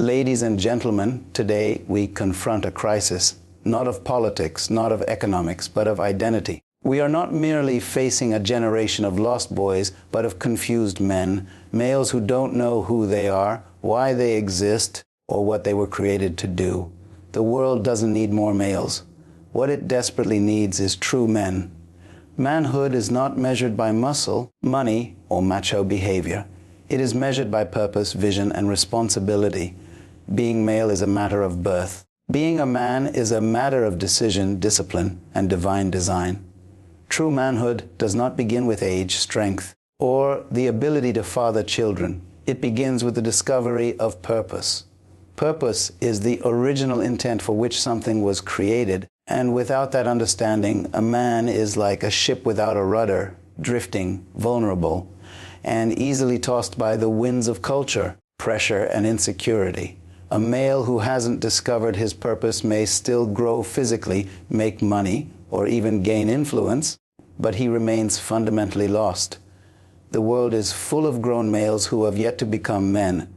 Ladies and gentlemen, today we confront a crisis, not of politics, not of economics, but of identity. We are not merely facing a generation of lost boys, but of confused men, males who don't know who they are, why they exist, or what they were created to do. The world doesn't need more males. What it desperately needs is true men. Manhood is not measured by muscle, money, or macho behavior. It is measured by purpose, vision, and responsibility. Being male is a matter of birth. Being a man is a matter of decision, discipline, and divine design. True manhood does not begin with age, strength, or the ability to father children. It begins with the discovery of purpose. Purpose is the original intent for which something was created, and without that understanding, a man is like a ship without a rudder, drifting, vulnerable, and easily tossed by the winds of culture, pressure, and insecurity. A male who hasn't discovered his purpose may still grow physically, make money, or even gain influence, but he remains fundamentally lost. The world is full of grown males who have yet to become men,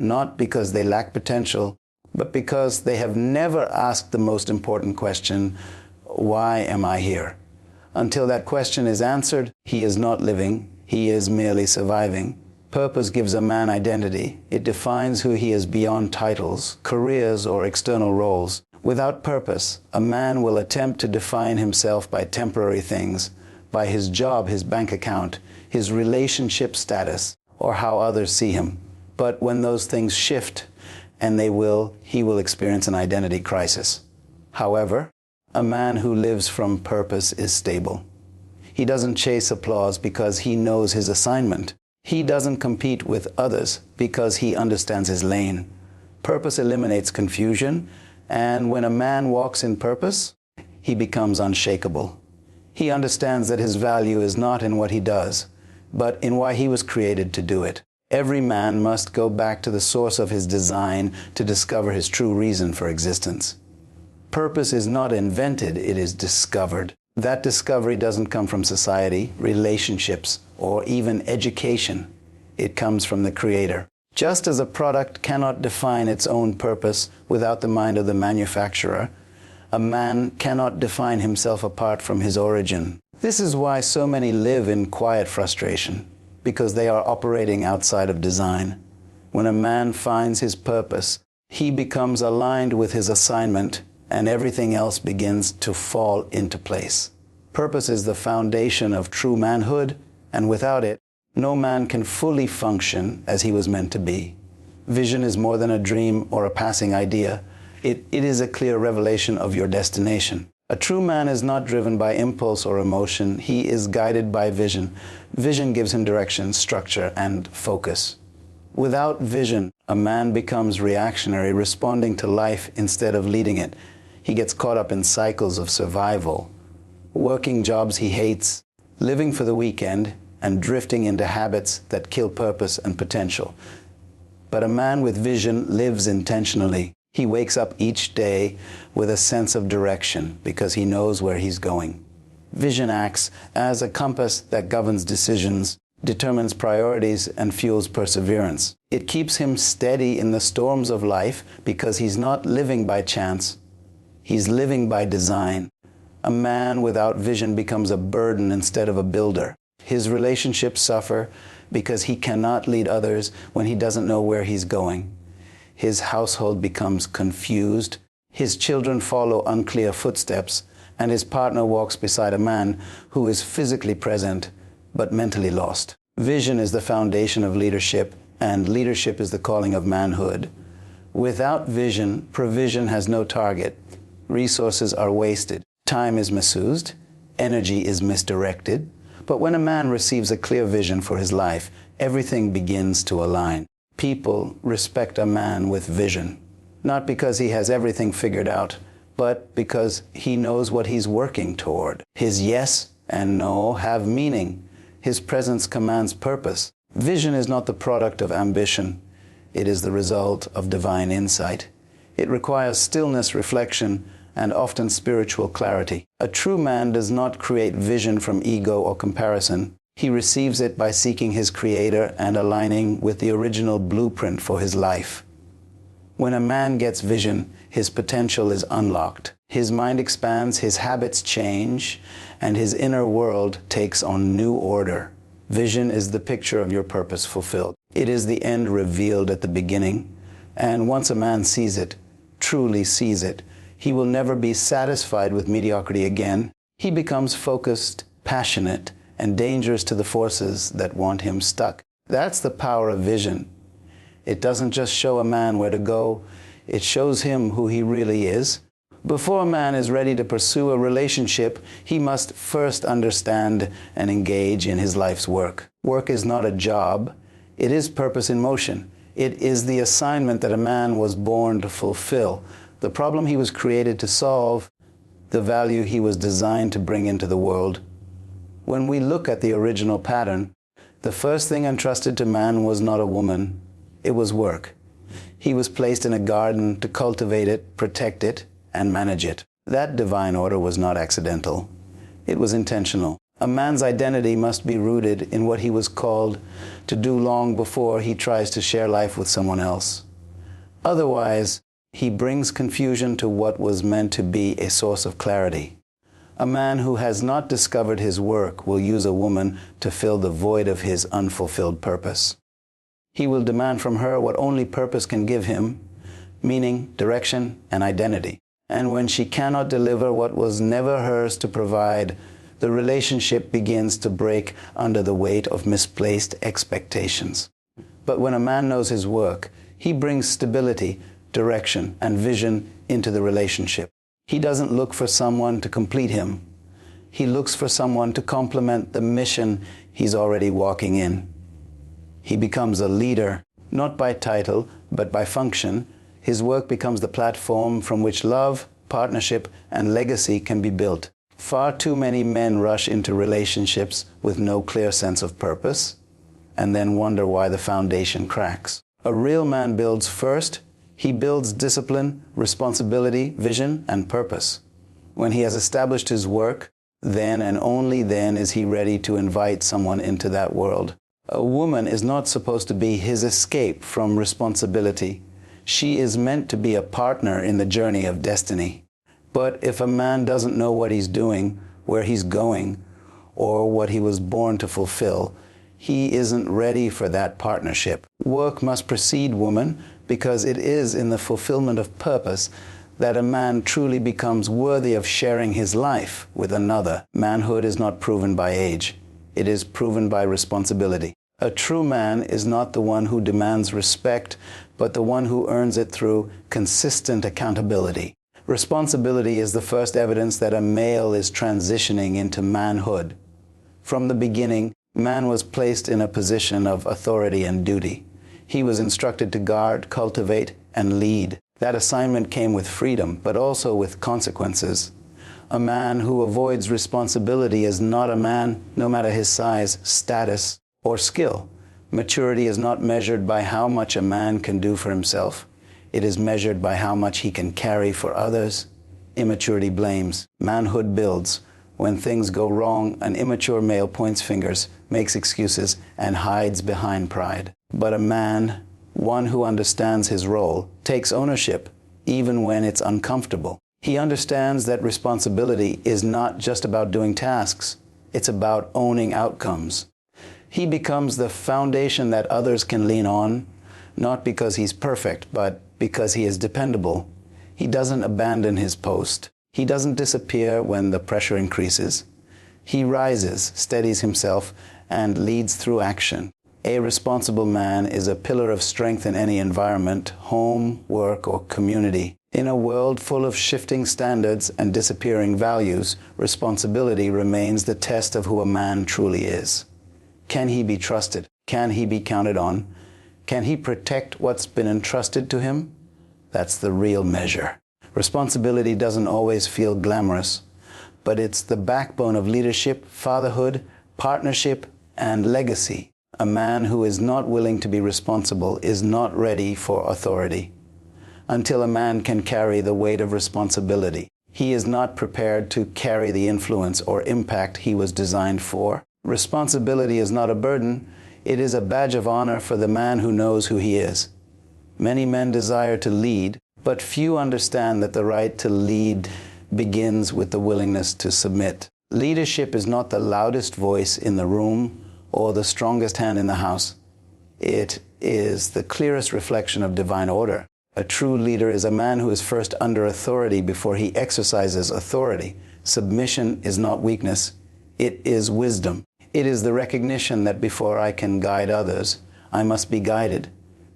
not because they lack potential, but because they have never asked the most important question, why am I here? Until that question is answered, he is not living, he is merely surviving. Purpose gives a man identity. It defines who he is beyond titles, careers, or external roles. Without purpose, a man will attempt to define himself by temporary things, by his job, his bank account, his relationship status, or how others see him. But when those things shift, and he will experience an identity crisis. However, a man who lives from purpose is stable. He doesn't chase applause because he knows his assignment. He doesn't compete with others because he understands his lane. Purpose eliminates confusion, and when a man walks in purpose, he becomes unshakable. He understands that his value is not in what he does, but in why he was created to do it. Every man must go back to the source of his design to discover his true reason for existence. Purpose is not invented, it is discovered. That discovery doesn't come from society, relationships, or even education. It comes from the Creator. Just as a product cannot define its own purpose without the mind of the manufacturer, a man cannot define himself apart from his origin. This is why so many live in quiet frustration, because they are operating outside of design. When a man finds his purpose, he becomes aligned with his assignment, and everything else begins to fall into place. Purpose is the foundation of true manhood, and without it, no man can fully function as he was meant to be. Vision is more than a dream or a passing idea. It is a clear revelation of your destination. A true man is not driven by impulse or emotion. He is guided by vision. Vision gives him direction, structure, and focus. Without vision, a man becomes reactionary, responding to life instead of leading it. He gets caught up in cycles of survival, working jobs he hates, living for the weekend, and drifting into habits that kill purpose and potential. But a man with vision lives intentionally. He wakes up each day with a sense of direction because he knows where he's going. Vision acts as a compass that governs decisions, determines priorities, and fuels perseverance. It keeps him steady in the storms of life because he's not living by chance. He's living by design. A man without vision becomes a burden instead of a builder. His relationships suffer because he cannot lead others when he doesn't know where he's going. His household becomes confused. His children follow unclear footsteps, and his partner walks beside a man who is physically present but mentally lost. Vision is the foundation of leadership, and leadership is the calling of manhood. Without vision, provision has no target. Resources are wasted. Time is misused. Energy is misdirected. But when a man receives a clear vision for his life, everything begins to align. People respect a man with vision, not because he has everything figured out, but because he knows what he's working toward. His yes and no have meaning. His presence commands purpose. Vision is not the product of ambition. It is the result of divine insight. It requires stillness, reflection, and often spiritual clarity. A true man does not create vision from ego or comparison. He receives it by seeking his Creator and aligning with the original blueprint for his life. When a man gets vision, his potential is unlocked. His mind expands, his habits change, and his inner world takes on new order. Vision is the picture of your purpose fulfilled. It is the end revealed at the beginning. And once a man sees it, truly sees it, he will never be satisfied with mediocrity again. He becomes focused, passionate, and dangerous to the forces that want him stuck. That's the power of vision. It doesn't just show a man where to go, it shows him who he really is. Before a man is ready to pursue a relationship, he must first understand and engage in his life's work. Work is not a job, it is purpose in motion. It is the assignment that a man was born to fulfill, the problem he was created to solve, the value he was designed to bring into the world. When we look at the original pattern, the first thing entrusted to man was not a woman, it was work. He was placed in a garden to cultivate it, protect it, and manage it. That divine order was not accidental. It was intentional. A man's identity must be rooted in what he was called to do long before he tries to share life with someone else. Otherwise, he brings confusion to what was meant to be a source of clarity. A man who has not discovered his work will use a woman to fill the void of his unfulfilled purpose. He will demand from her what only purpose can give him, meaning, direction, and identity. And when she cannot deliver what was never hers to provide, the relationship begins to break under the weight of misplaced expectations. But when a man knows his work, he brings stability, direction, and vision into the relationship. He doesn't look for someone to complete him. He looks for someone to complement the mission he's already walking in. He becomes a leader, not by title, but by function. His work becomes the platform from which love, partnership, and legacy can be built. Far too many men rush into relationships with no clear sense of purpose, and then wonder why the foundation cracks. A real man builds first. He builds discipline, responsibility, vision, and purpose. When he has established his work, then and only then is he ready to invite someone into that world. A woman is not supposed to be his escape from responsibility. She is meant to be a partner in the journey of destiny. But if a man doesn't know what he's doing, where he's going, or what he was born to fulfill, he isn't ready for that partnership. Work must precede woman because it is in the fulfillment of purpose that a man truly becomes worthy of sharing his life with another. Manhood is not proven by age. It is proven by responsibility. A true man is not the one who demands respect, but the one who earns it through consistent accountability. Responsibility is the first evidence that a male is transitioning into manhood. From the beginning, man was placed in a position of authority and duty. He was instructed to guard, cultivate, and lead. That assignment came with freedom, but also with consequences. A man who avoids responsibility is not a man, no matter his size, status, or skill. Maturity is not measured by how much a man can do for himself. It is measured by how much he can carry for others. Immaturity blames. Manhood builds. When things go wrong, an immature male points fingers, makes excuses, and hides behind pride. But a man, one who understands his role, takes ownership, even when it's uncomfortable. He understands that responsibility is not just about doing tasks. It's about owning outcomes. He becomes the foundation that others can lean on, not because he's perfect, but because he is dependable. He doesn't abandon his post. He doesn't disappear when the pressure increases. He rises, steadies himself, and leads through action. A responsible man is a pillar of strength in any environment, home, work, or community. In a world full of shifting standards and disappearing values, responsibility remains the test of who a man truly is. Can he be trusted? Can he be counted on? Can he protect what's been entrusted to him? That's the real measure. Responsibility doesn't always feel glamorous, but it's the backbone of leadership, fatherhood, partnership, and legacy. A man who is not willing to be responsible is not ready for authority. Until a man can carry the weight of responsibility, he is not prepared to carry the influence or impact he was designed for. Responsibility is not a burden, it is a badge of honor for the man who knows who he is. Many men desire to lead, but few understand that the right to lead begins with the willingness to submit. Leadership is not the loudest voice in the room or the strongest hand in the house. It is the clearest reflection of divine order. A true leader is a man who is first under authority before he exercises authority. Submission is not weakness. It is wisdom. It is the recognition that before I can guide others, I must be guided.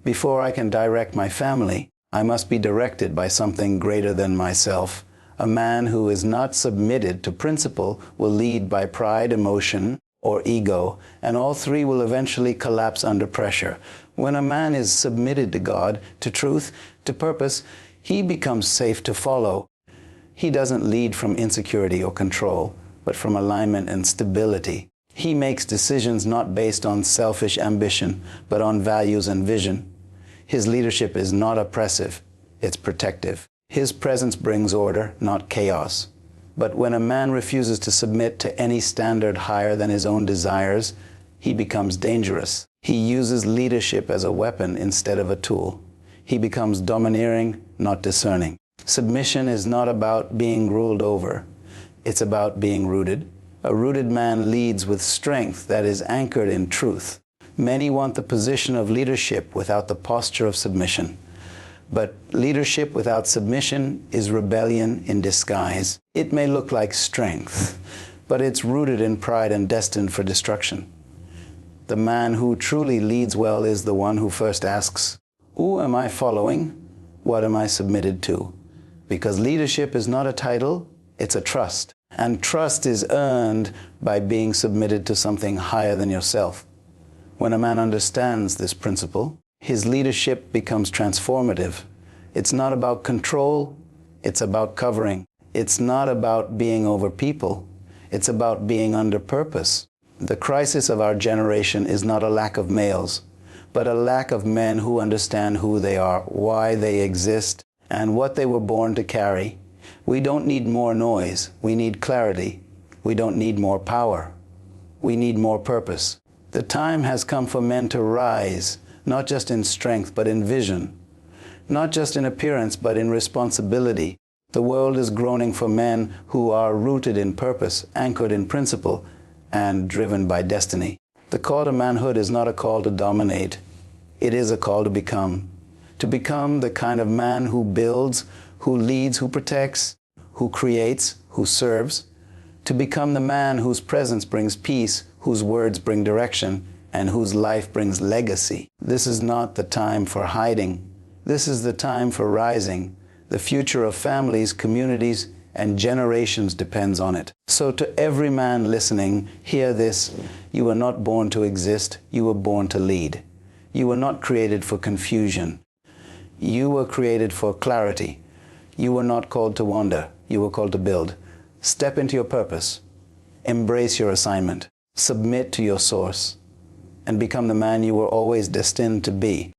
Before I can direct my family, I must be directed by something greater than myself. A man who is not submitted to principle will lead by pride, emotion, or ego, and all three will eventually collapse under pressure. When a man is submitted to God, to truth, to purpose, he becomes safe to follow. He doesn't lead from insecurity or control, but from alignment and stability. He makes decisions not based on selfish ambition, but on values and vision. His leadership is not oppressive, it's protective. His presence brings order, not chaos. But when a man refuses to submit to any standard higher than his own desires, he becomes dangerous. He uses leadership as a weapon instead of a tool. He becomes domineering, not discerning. Submission is not about being ruled over. It's about being rooted. A rooted man leads with strength that is anchored in truth. Many want the position of leadership without the posture of submission. But leadership without submission is rebellion in disguise. It may look like strength, but it's rooted in pride and destined for destruction. The man who truly leads well is the one who first asks, "Who am I following? What am I submitted to?" Because leadership is not a title, it's a trust. And trust is earned by being submitted to something higher than yourself. When a man understands this principle, his leadership becomes transformative. It's not about control, it's about covering. It's not about being over people, it's about being under purpose. The crisis of our generation is not a lack of males, but a lack of men who understand who they are, why they exist, and what they were born to carry. We don't need more noise, we need clarity. We don't need more power, we need more purpose. The time has come for men to rise, not just in strength, but in vision. Not just in appearance, but in responsibility. The world is groaning for men who are rooted in purpose, anchored in principle, and driven by destiny. The call to manhood is not a call to dominate. It is a call to become. To become the kind of man who builds, who leads, who protects, who creates, who serves. To become the man whose presence brings peace, whose words bring direction, and whose life brings legacy. This is not the time for hiding. This is the time for rising. The future of families, communities, and generations depends on it. So to every man listening, hear this: you were not born to exist, you were born to lead. You were not created for confusion. You were created for clarity. You were not called to wander, you were called to build. Step into your purpose. Embrace your assignment. Submit to your source. And become the man you were always destined to be.